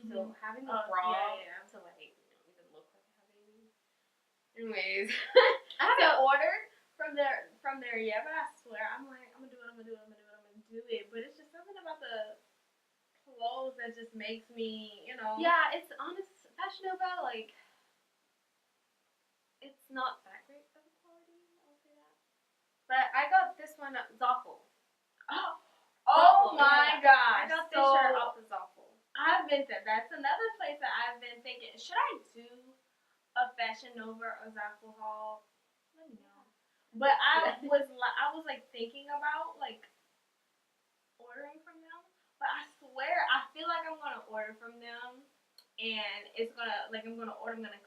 So having a bra to like even look like I have babies. Anyways, I haven't ordered from there yet, but I swear I'm like I'm gonna do it. But it's just something about the clothes that just makes me, Yeah, it's honest. Fashion Nova, like, it's not that great of a quality. I'll say that. But I got this one at Zoffel. Oh my gosh! I got this shirt off of Zoffel. I've been to. That's another place that I've been thinking. Should I do a Fashion Nova or Zoffel haul? Let me know. But I was like thinking about like ordering from them. But I swear, I feel like I'm gonna order from them, and it's gonna like I'm gonna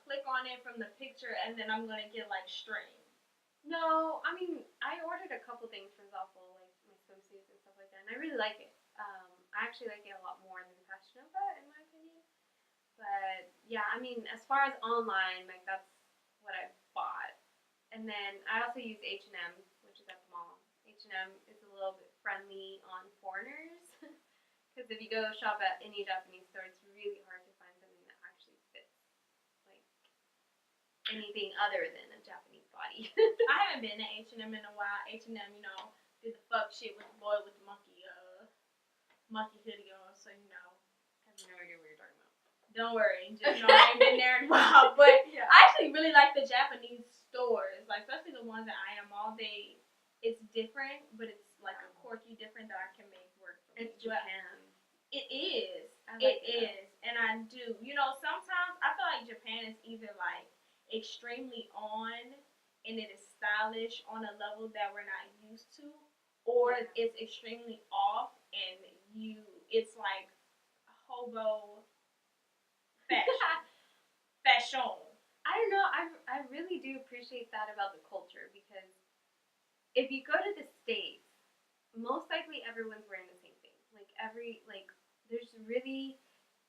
click on it from the picture, and then I'm gonna get like stream. No, I mean, I ordered a couple things from Zoffel, like my swimsuits and stuff like that, and I really like it. I actually like it a lot more than Fashion Nova, in my opinion. But yeah, I mean, as far as online, like that's what I bought. And then I also use H&M, which is at the mall. H&M is a little bit friendly on foreigners. Because if you go shop at any Japanese store, it's really hard to find something that actually fits like anything other than a Japanese body. I haven't been to H&M in a while. H&M, did the fuck shit with the boy with the monkey hoodie on, so I have no idea what you're talking about. Don't worry, just I ain't been there in a while. But yeah. I actually really like the Japanese stores, like especially the ones that I am all day. It's different, but it's like a quirky different that I can make work for me. It's Japan. It is. It is. And I do. Sometimes I feel like Japan is either like extremely on and it is stylish on a level that we're not used to, or it's extremely off and it's like hobo fashion. I don't know. I really do appreciate that about the culture, because if you go to the States, most likely everyone's wearing the same thing. There's really,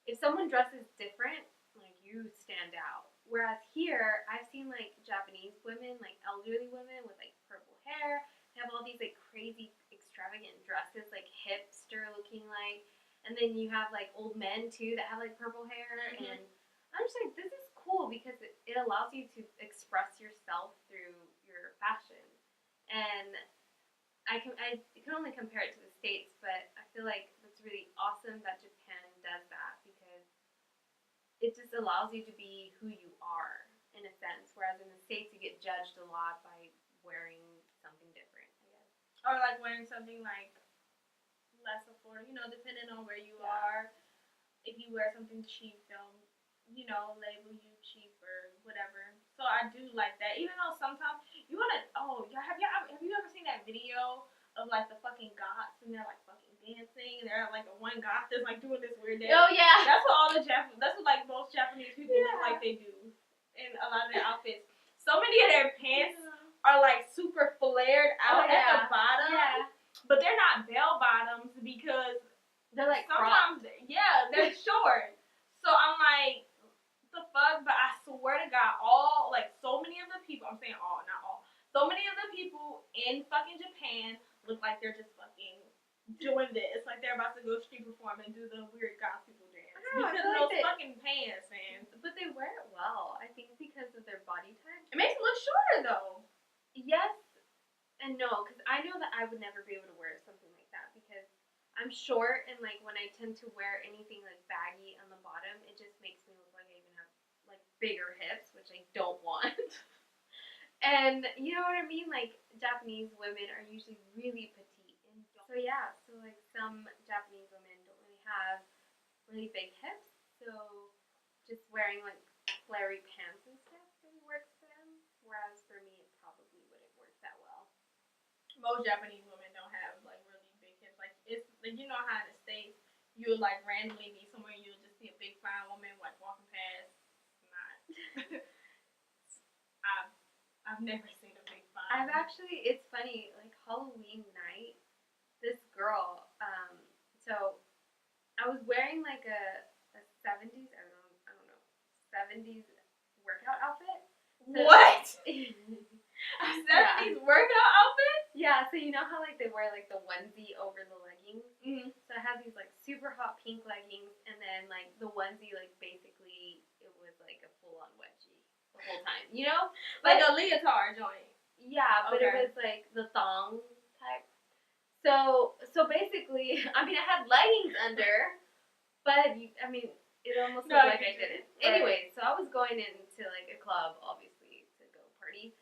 if someone dresses different, like, you stand out. Whereas here, I've seen like Japanese women, like elderly women with like purple hair. They have all these like crazy extravagant dresses, like hipster looking like. And then you have like old men too that have like purple hair. Mm-hmm. And I'm just like, this is cool because it allows you to express yourself through your fashion. And I can only compare it to the States, but I feel like it's really awesome that Japan does that, because it just allows you to be who you are in a sense. Whereas in the States, you get judged a lot by wearing something different, I guess. Or like wearing something like less affordable, depending on where you are. If you wear something cheap, they'll, label you cheap or whatever. So I do like that. Even though sometimes you wanna, have you ever seen that video of like the fucking goths and they're like fucking dancing and they're like the one goth that's like doing this weird dance? Oh yeah. That's what that's what like most Japanese people look like they do in a lot of their outfits. So many of their pants are like super flared out at the bottom. Yeah. But they're not bell bottoms because they're like sometimes they're short. So I'm like, the fuck? But I swear to God, so many of the people, I'm saying all, not all, so many of the people in fucking Japan look like they're just fucking doing this. Like they're about to go street perform and do the weird goth people dance. Because of those fucking pants, man. But they wear it well, I think, because of their body type. It makes them look shorter, though. Yes and no, because I know that I would never be able to wear something like that, because I'm short, and like when I tend to wear anything like baggy on the bottom, it just makes me look like I even have like bigger hips, which I don't want. And you know what I mean? Like Japanese women are usually really petite, and so like some Japanese women don't really have really big hips, so just wearing like flary pants and stuff really works for them. Whereas for me, it probably wouldn't work that well. Most Japanese women don't have like really big hips. Like it's like how in the States you'll like randomly be somewhere and you'll just see a big fine woman like walking past. It's not. I've never seen a big fine. It's funny, like Halloween night, this girl, so I was wearing like a 70s, I don't know, 70s workout outfit. So, what? A 70s workout outfit? Yeah, so you know how like they wear like the onesie over the leggings? Mm-hmm. So I had these like super hot pink leggings and then like like the onesie, like basically it was like a full on wedgie the whole time, you know? Like a leotard joint. Yeah, but it Okay. was like the thong type. So basically, I mean, I had leggings under, but I mean, it almost No, looked like you I didn't. didn't. Right. Anyway, so I was going into like a club, obviously, to go party.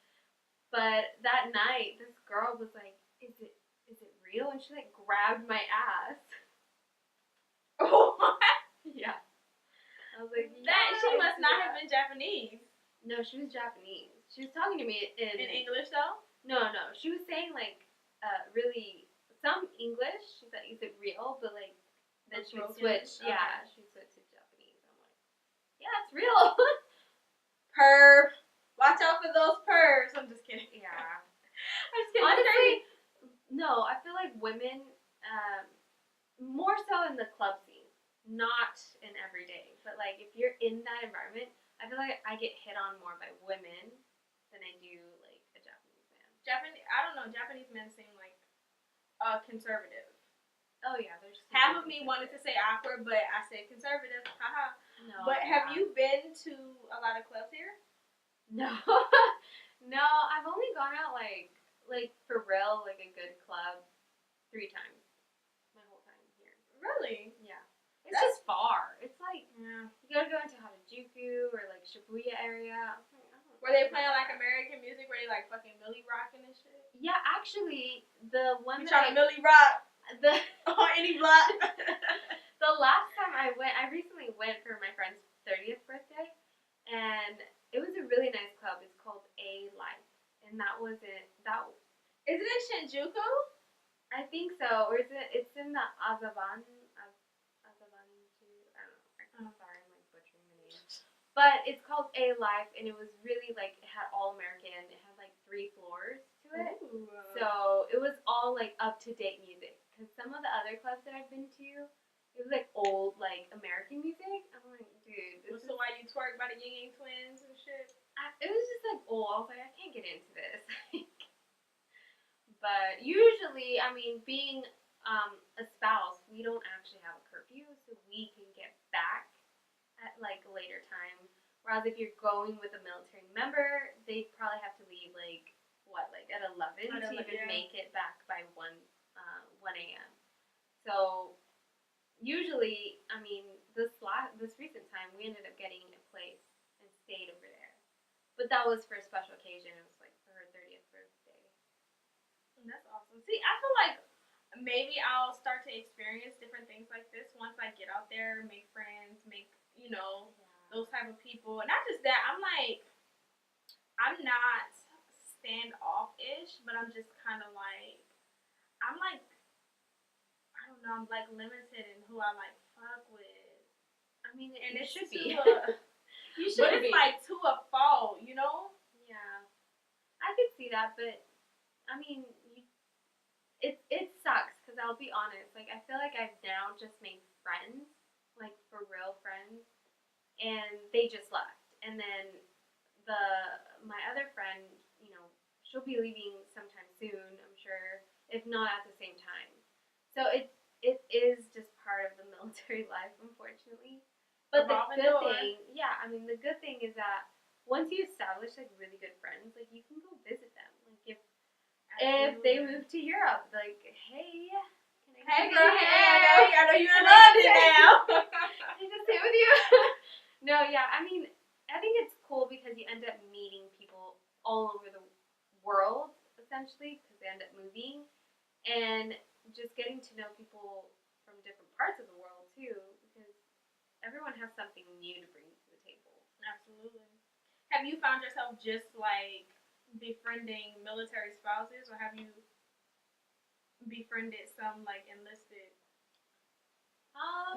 But that night, this girl was like, is it real?" And she like grabbed my ass. What? Yeah. I was like, That she "Yeah, must I not see have that." been Japanese. No, she was Japanese. She was talking to me In English though? No, she was saying like really some English. She's like, "Is it real?" But like then she would switch. Okay. Yeah, she would switch to Japanese. I'm like, "Yeah, it's real." Perv. Watch out for those pervs. I'm just kidding. Yeah. I'm just kidding. Honestly, no. I feel like women, more so in the club scene, not in everyday. But like if you're in that environment, I feel like I get hit on more by women than I do like a Japanese man. I don't know. Japanese men seem like conservative. Oh yeah, there's half of me wanted to say awkward, but I said conservative. Haha. No. But have you been to a lot of clubs here? No. No, I've only gone out like for real, like a good club 3 times my whole time here. Really? Yeah. It's just far. It's like Yeah. you gotta go into Harajuku or like Shibuya area. Were they playing like American music where they like fucking Millie rocking and shit? Yeah, actually, the one You that trying to Millie rock the on any block? the last time I recently went for my friend's 30th birthday, and it was a really nice club. It's called A Life, and that was it. Isn't it Shinjuku? I think so, or is it? It's in the Azaban. I don't know. I'm sorry, I'm like butchering the name. But it's called A Life, and it was really like it had all American. It had like 3 floors to it, Ooh. so it was all like up to date music. Because some of the other clubs that I've been to, it was like old like American music. I'm like, dude, this So why you twerk by the Ying Yang Twins and shit? it was just like old. I was like, I can't get into this. But usually, I mean, being a spouse, we don't actually have a curfew, so we can get back at like a later time. Whereas if you're going with a military member, they probably have to leave like at 11 to even make it back by 1 a.m. So usually, I mean, this recent time, we ended up getting a place and stayed over there. But that was for a special occasion. It was like for her 30th birthday. That's awesome. See, I feel like maybe I'll start to experience different things like this once I get out there, make friends, those type of people. And not just that, I'm not standoffish, but I'm just kind of like, I don't know, I'm like limited in who I like fuck with. I mean, and it should be. You should but it's be. Like to a fault, you know? Yeah. I could see that, but I mean, it sucks because I'll be honest. Like, I feel like I've now just made friends, like for real friends, and they just left. And then my other friend, she'll be leaving sometime soon, I'm sure, if not at the same time. So it is just part of the military life, unfortunately. But the good thing is that once you establish like really good friends, like you can go visit them. Like if they move to Europe, like, hey, girl, hey, I know you're in London now. Can I just stay with you? No, yeah, I mean, I think it's cool because you end up meeting people all over the world, essentially, because they end up moving, and just getting to know people from different parts of the world, too, because everyone has something new to bring to the table. Absolutely. Have you found yourself just, like, befriending military spouses, or have you befriended some, like, enlisted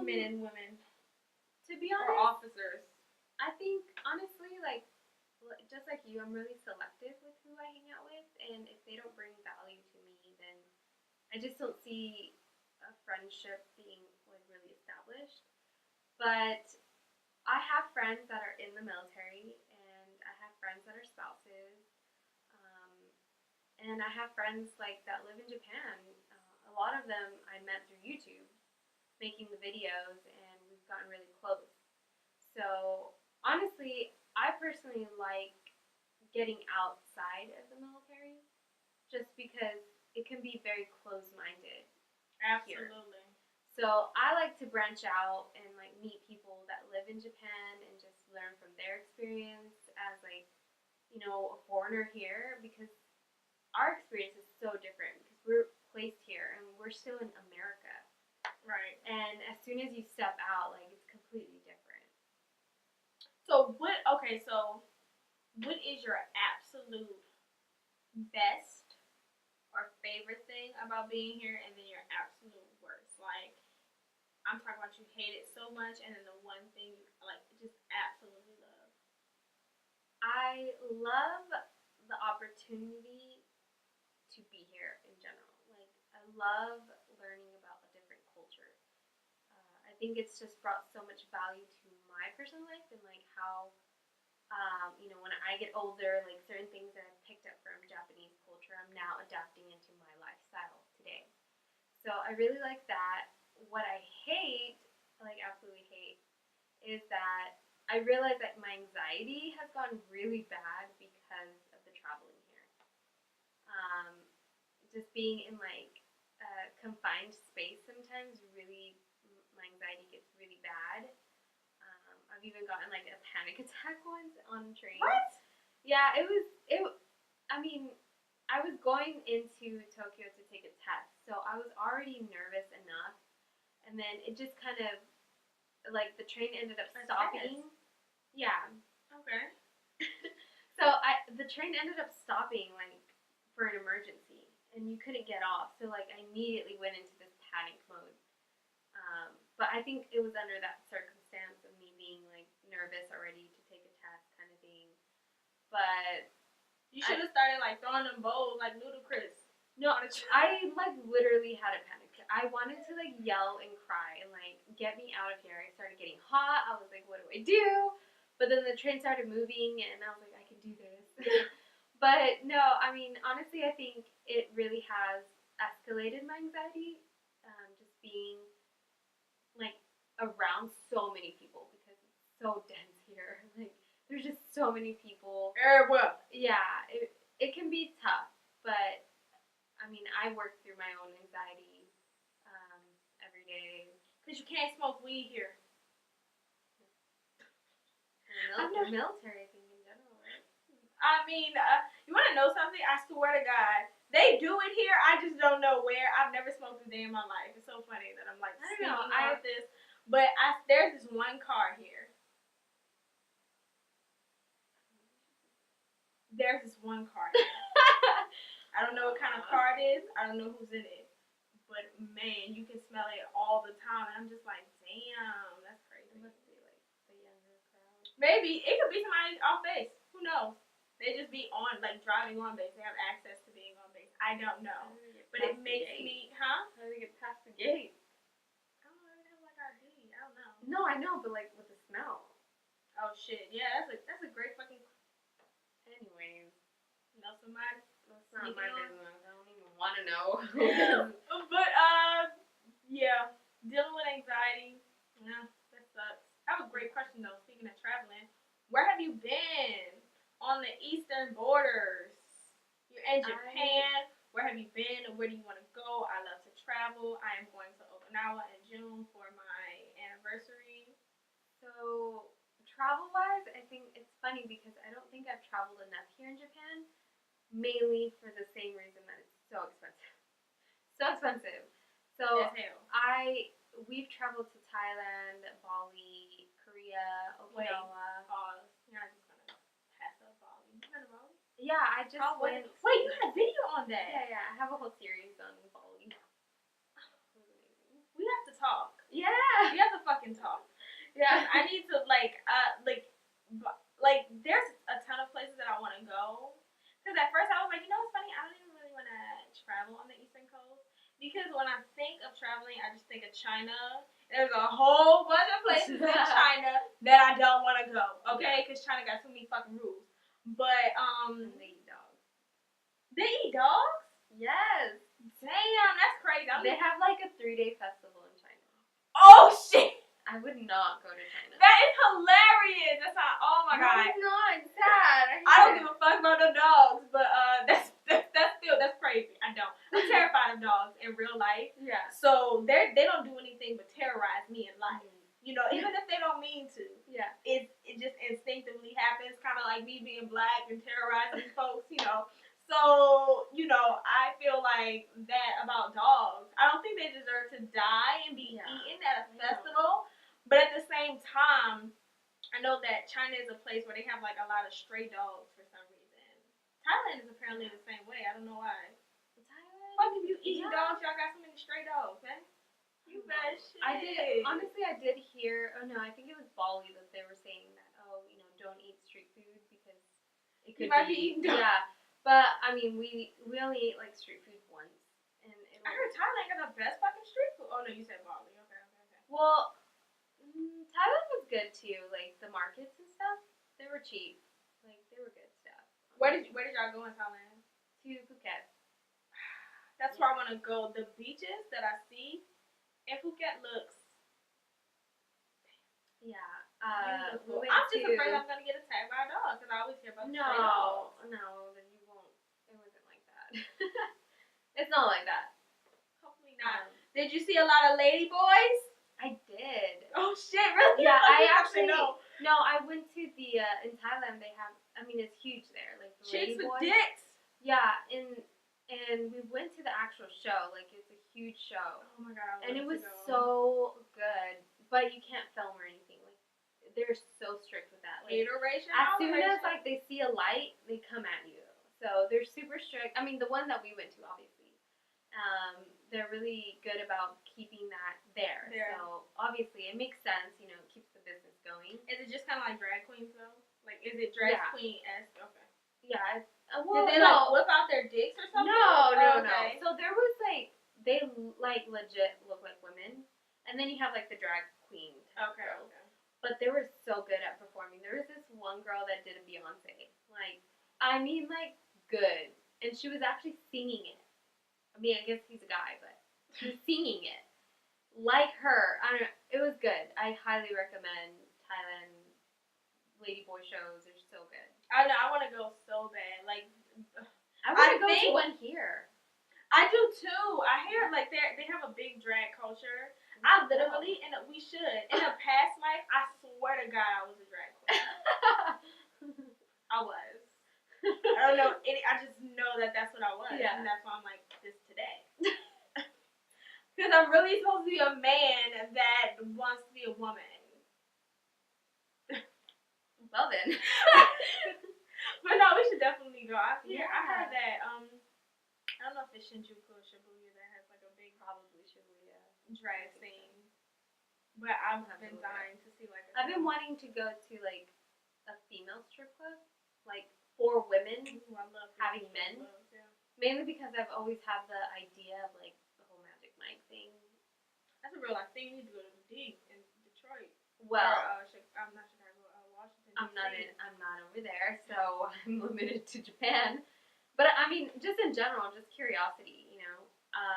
men and women? To be honest, or officers. I think, honestly, like, just like you, I'm really selective with who I hang out with, and if they don't bring value to me, then I just don't see a friendship being, like, really established. But I have friends that are in the military, and I have friends that are spouses, and I have friends, like, that live in Japan. A lot of them I met through YouTube, making the videos, and we've gotten really close. honestly, I personally like getting outside of the military just because it can be very close-minded here. Absolutely. So I like to branch out and like meet people that live in Japan and just learn from their experience as like, a foreigner here because our experience is so different because we're placed here and we're still in America. Right. And as soon as you step out, like it's completely different. So what is your absolute best or favorite thing about being here, and then your absolute worst? Like, I'm talking about you hate it so much, and then the one thing you like just absolutely love. I love the opportunity to be here in general. Like I love learning about a different culture. I think it's just brought so much value to my personal life and like how when I get older, like certain things that I've picked up from Japanese culture, I'm now adapting into my lifestyle today. So I really like that. What I hate, like absolutely hate, is that I realize that my anxiety has gotten really bad because of the traveling here. Um, just being in like a confined space sometimes really, my anxiety gets really bad. I've even gotten like a panic attack once on train. What? Yeah, I mean, I was going into Tokyo to take a test, so I was already nervous enough, and then it just kind of like the train ended up stopping. Yeah. Okay. So the train ended up stopping like for an emergency, and you couldn't get off. So like I immediately went into this panic mode. But I think it was under that circumstance of me being like nervous already to take a test kind of thing. But you should have started like throwing them bowls like Ludacris. No, I like literally had a panic. I wanted to like yell and cry and like get me out of here. I started getting hot. I was like, what do I do? But then the train started moving and I was like, I can do this. But no, I mean, honestly, I think it really has escalated my anxiety. Just being like around so many people because it's so dense here. Like there's just so many people. Everywhere. Yeah, it can be tough, but I mean, I work through my own anxiety every day. Because you can't smoke weed here. The military, I think, in general, right? I mean, you want to know something? I swear to God. They do it here. I just don't know where. I've never smoked a day in my life. It's so funny that I'm like speaking about this. But there's this one car here. There's this one car here. I don't know what kind of car it is. I don't know who's in it. But man, you can smell it all the time. And I'm just like, damn, that's crazy. It must be like the younger crowd. Maybe. It could be somebody off base. Who knows? They just be on, like driving on base. They have access to being on base. I don't know. But it makes me, huh? How do we get past the gate? I don't know. They have like ID. I don't know. No, I know, but like with the smell. Oh shit. Yeah, that's a great fucking. Anyways, know somebody. That's not my business. I don't even want to know. But yeah, dealing with anxiety. Yeah, that sucks. I have a great question though. Speaking of traveling, where have you been on the eastern borders? You're in Japan. Where have you been? And where do you want to go? I love to travel. I am going to Okinawa in June for my anniversary. So travel-wise, I think it's funny because I don't think I've traveled enough here in Japan. Mainly for the same reason that it's so expensive. So expensive. So we've traveled to Thailand, Bali, Korea, Okinawa. Pause. You're not just gonna pass up Bali. You been to Bali? Yeah, I just went. Wait, you had a video on that? Yeah. I have a whole series on Bali. It was amazing. We have to talk. Yeah. We have to fucking talk. Yeah. I need to like there's a ton of places that I want to go. Because at first I was like, it's funny, I don't even really want to travel on the Eastern Coast. Because when I think of traveling, I just think of China. There's a whole bunch of places in China that I don't want to go, okay? Because China got too many fucking rules. But, and they eat dogs. They eat dogs? Yes. Damn, that's crazy. They have like a 3-day festival in China. Oh, shit. I I would not go to China. That is hilarious. That's not. Oh my god. It's not. It's sad. I don't give a fuck about the dogs, but that's crazy. I don't. I'm terrified of dogs in real life. Yeah. So they don't do anything but terrorize me in life. You know, even if they don't mean to. Yeah. It just instinctively happens, kind of like me being black and terrorizing folks, you know. So, you know, I feel like that about dogs. I don't think they deserve to die and be eaten at a festival. But at the same time, I know that China is a place where they have like a lot of stray dogs for some reason. Thailand is apparently the same way. I don't know why. Thailand? Fuck if you eating dogs, y'all got so many stray dogs, man. You bad shit. I did hear, oh no, I think it was Bali that they were saying that, oh, you know, don't eat street food because it could be eating dogs. Yeah. But, I mean, we only ate like street food once. And I heard Thailand got the best fucking street food. Oh no, you said Bali. Okay. Well, Thailand was good too. Like the markets and stuff, they were cheap. Like they were good stuff. Where did y'all go in Thailand? To Phuket. That's where I want to go. The beaches that I see in Phuket looks. Yeah. I'm just afraid I'm gonna get attacked by a dog because I always hear about stray dogs. No, then you won't. It wasn't like that. It's not like that. Hopefully not. Did you see a lot of lady boys? I did. Oh shit! Really? Yeah, I actually know. No, I went to the in Thailand. They have. I mean, it's huge there. Like the chicks lady with boys. dicks. Yeah, and we went to the actual show. Like it's a huge show. Oh my god! And it was so good, but you can't film or anything. Like they're so strict with that. Like iteration. As soon as like they see a light, they come at you. So they're super strict. I mean, the one that we went to, obviously. They're really good about keeping that there. So obviously it makes sense, you know, it keeps the business going. Is it just kind of like drag queens though? Like, is it drag queen-esque? Okay. Yeah. Did they like whip out their dicks or something? No. So there was like, they like legit look like women. And then you have like the drag queen type girls. But they were so good at performing. There was this one girl that did a Beyonce. Like, I mean like good. And she was actually singing it. I mean, I guess he's a guy, but he was singing it like her. I don't know. It was good. I highly recommend Thailand ladyboy shows. They're so good. I know. I want to go so bad. Like, I want to go to one here. I do too. I hear like they have a big drag culture. I literally, and we should. In a past life, I swear to God, I was a drag queen. I was. I don't know. I just know that that's what I was. Yeah. And that's why I'm like this today. Because I'm really supposed to be a man that wants to be a woman. Well then. But no, we should definitely go. I heard that, I don't know if it's Shinjuku or Shibuya that has like a big, probably Shibuya, drag scene. But I've been dying to see like I've been wanting to go to like a female strip club. Like for women. Ooh, I love having men. Clubs, yeah. Mainly because I've always had the idea of like the whole Magic Mike thing. That's a real life thing. You need to go to the D in Detroit. Well, or, I'm not Chicago, Washington. I'm not over there, so I'm limited to Japan. But I mean, just in general, just curiosity, you know.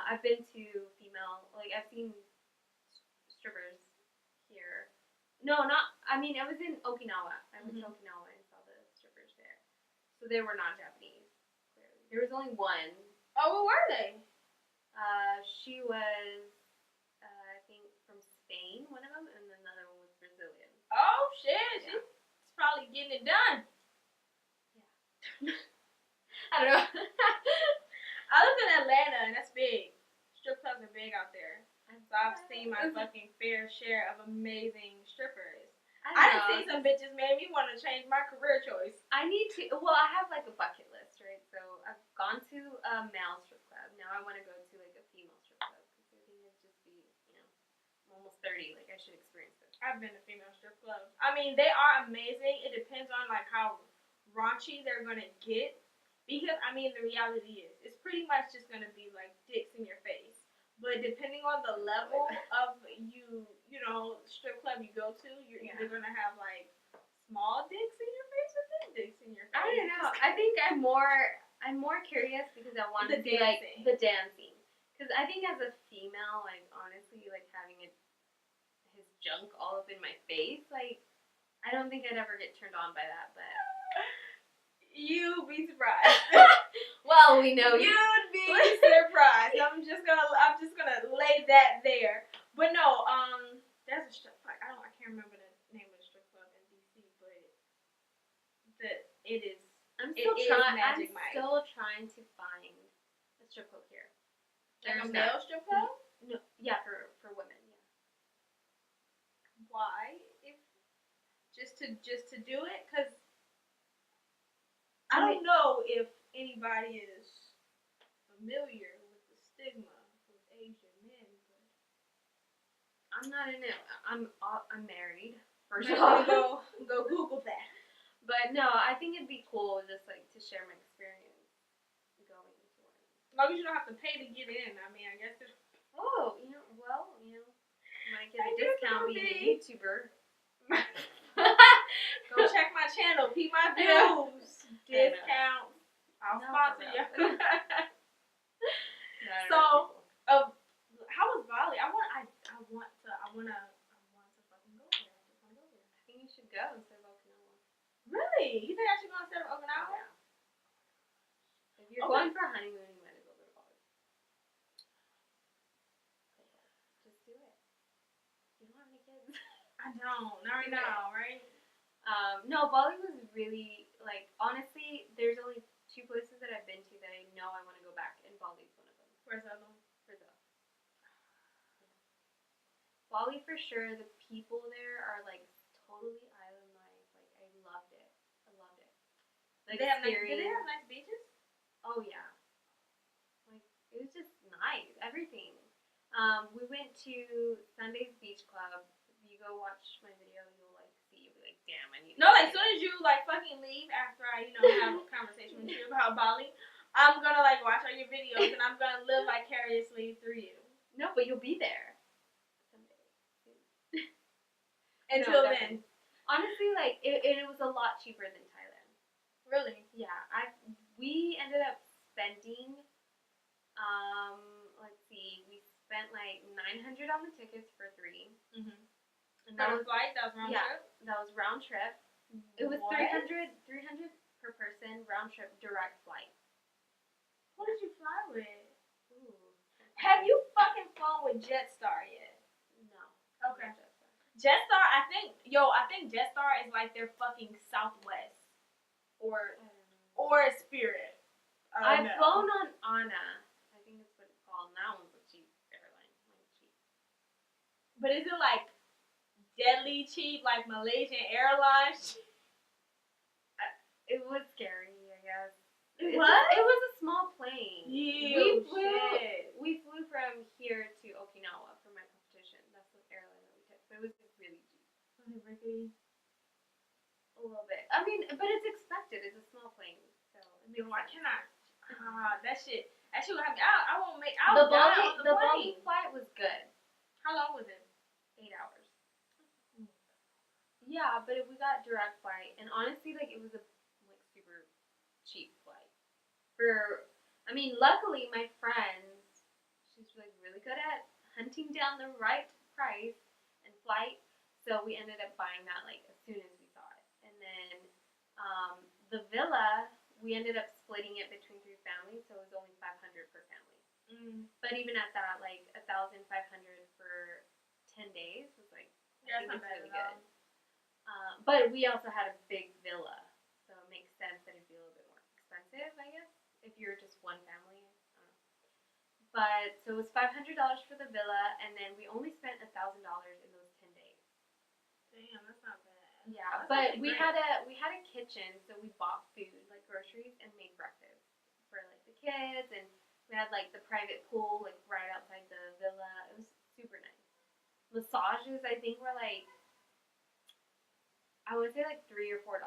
I've been to female, like I've seen strippers here. No, not. I mean, I was in Okinawa. I went to Okinawa and saw the strippers there. So they were not Japanese. Clearly, there was only one. Oh, what were they? She was, I think, from Spain, one of them, and then another one was Brazilian. Oh shit! Yeah. She's probably getting it done. Yeah. I don't know. I live in Atlanta, and that's big. Strip clubs are big out there. So I've seen my fucking fair share of amazing strippers. I done seen some bitches made me want to change my career choice. I need to. Well, I have like a bucket list, right? So I've gone to a male strip club. Now I want to go to like a female strip club because I think it'd just be, you know, I'm almost 30. Like I should experience this. I've been to female strip clubs. I mean, they are amazing. It depends on like how raunchy they're gonna get. Because, I mean, the reality is, it's pretty much just going to be, like, dicks in your face. But depending on the level of you know, strip club you go to, you're either going to have, like, small dicks in your face or big dicks in your face. I don't know. I think I'm more curious because I want to see, like, the dancing. Because I think as a female, like, honestly, like, having his junk all up in my face, like, I don't think I'd ever get turned on by that, but... You'd be surprised. Well, we know you'd be surprised. I'm just gonna lay that there. But no, there's a strip club. I can't remember the name of the strip club in DC, but it is. I'm still trying to find a strip club here. Like a male strip club? No, yeah, for women. Yeah. Why? If just to do it, because I don't know if anybody is familiar with the stigma with Asian men, but I'm not in it. I'm married. First of all, go Google that. But no, I think it'd be cool just like to share my experience going to one. As long as you don't have to pay to get in. I mean, I guess it's. Oh, might get a discount being a YouTuber. Go check my channel, peep my views. Discount. I'll sponsor you. So, how was Bali? I want to fucking go there. I just want to go there. I think you should go instead of Okinawa. Really? You think I should go instead of Okinawa? Yeah. If you're going for a honeymoon, you might as well go to Bali. Just do it. You don't have any kids. I don't. Not right now, right? No, Bali was really, like, honestly, there's only 2 places that I've been to that I know I want to go back, and Bali's one of them. Where's the other one? Brazil. Yeah. Bali for sure. The people there are, like, totally island life. Like, I loved it. Like, do they have nice beaches? Oh, yeah. Like, it was just nice. Everything. We went to Sunday's Beach Club. If you go watch my video, you'll, like, see. You'll be like, damn, I need to. No, like, as soon as you, like, fucking leave after I, have a conversation with you about Bali, I'm gonna, like, watch all your videos and I'm gonna live vicariously through you. No, but you'll be there someday. Until then. Honestly, like, it was a lot cheaper than Thailand. Really? Yeah. We ended up spending, let's see, we spent like $900 on the tickets for 3. Mm-hmm. And that was flight? That was round trip? That was round trip. It was $300 per person, round trip, direct flight. Who did you fly with? Ooh. Have you fucking flown with Jetstar yet? No. Okay. Jetstar, I think Jetstar is like their fucking Southwest. Or Spirit. I've flown on Anna. I think that's what it's called. And that one's a cheap airline. But is it like deadly cheap, like Malaysian Airlines? It was scary, I guess. It was a small plane. We flew from here to Okinawa for my competition. That's the airline that we took. But it was really cheap. Was it rickety? A little bit. I mean, but it's expected. It's a small plane, so it makes sense. I cannot. That shit would have me. I won't make. The Bali flight was good. How long was it? 8 hours. Yeah, but we got direct flight, and honestly, like, it was a super cheap flight. Luckily, my friend, she's like really good at hunting down the right price and flight, so we ended up buying that like as soon as we saw it. And then the villa, we ended up splitting it between 3 families, so it was only $500 per family. But even at that, like $1,500 for 10 days was like, I think it's really good. But we also had a big villa, so it makes sense that it'd be a little bit more expensive, I guess, if you're just one family. I don't know. But so it was $500 for the villa, and then we only spent $1,000 in those 10 days. Damn, that's not bad. Yeah, but we had a kitchen, so we bought food like groceries and made breakfast for like the kids, and we had like the private pool like right outside the villa. It was super nice. Massages, I think, were like, I would say like $3 or $4,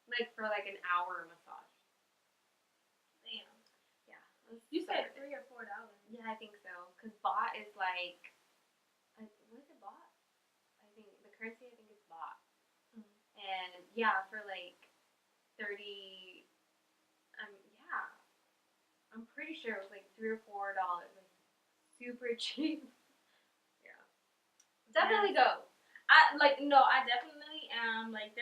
like for like an hour massage. Damn. Yeah. You said $3 or $4. Yeah, I think so. Cause baht is like, what is it, baht? I think the currency is baht. And yeah, for like 30. Yeah, I'm pretty sure it was like $3 or $4, like super cheap. Yeah. Definitely go. I definitely am. Like,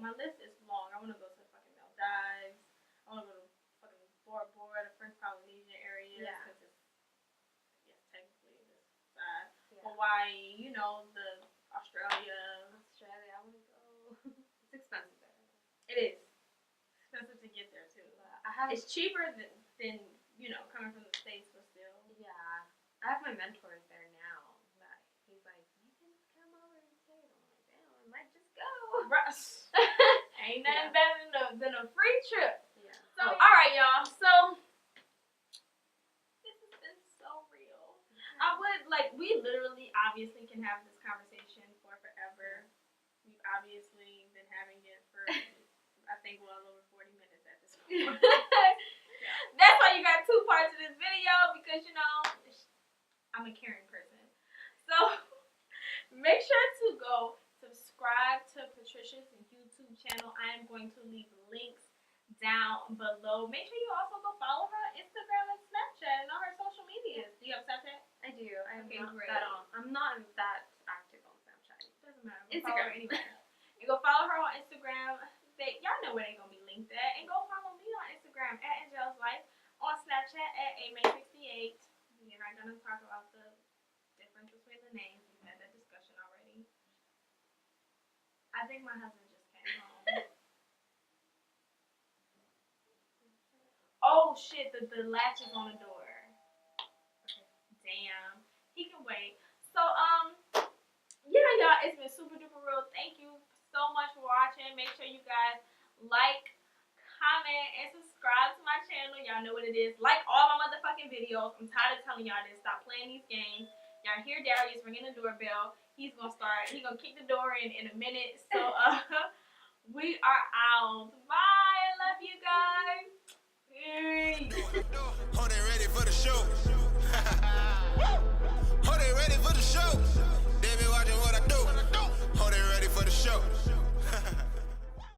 my list is long. I want to go to fucking Maldives. I want to go to fucking Bora Bora, the French Polynesian area, Yeah. because it's technically this side. Yeah. Hawaii, the Australia. Australia, I want to go. It's expensive there. It is expensive to get there too. It's cheaper than coming from the States, but still. Yeah, I have my mentors there now. That he's like, you can come over and stay. I'm like, damn, I might just go. Ain't nothing better than a free trip. Yeah. So, all right, y'all. So this has been so real. I would we literally obviously can have this conversation for forever. We've obviously been having it for I think well over 40 minutes at this point. That's why you got 2 parts of this video, because I'm a caring person. So make sure to go subscribe to Patricia's YouTube channel. I am going to leave links down below. Make sure you also go follow her on Instagram and Snapchat and all her social medias. Do you have Snapchat? I do. I'm I'm not that active on Snapchat. Doesn't matter. Instagram anyway. And go follow her on Instagram. Y'all know where they're gonna be linked at. And go follow me on Instagram at Angelle's Life, on Snapchat at amay68. We're not gonna talk about the difference between the names. We've had that discussion already. I think my husband just came home. Oh shit, the latch is on the door. Okay. Damn. He can wait. So yeah, y'all, it's been super duper real. Thank you so much for watching. Make sure you guys like, comment, and subscribe to my channel. Y'all know what it is. Like all my motherfucking videos. I'm tired of telling y'all this. Stop playing these games. Y'all hear Darius ringing the doorbell. He's gonna kick the door in a minute. So we are out.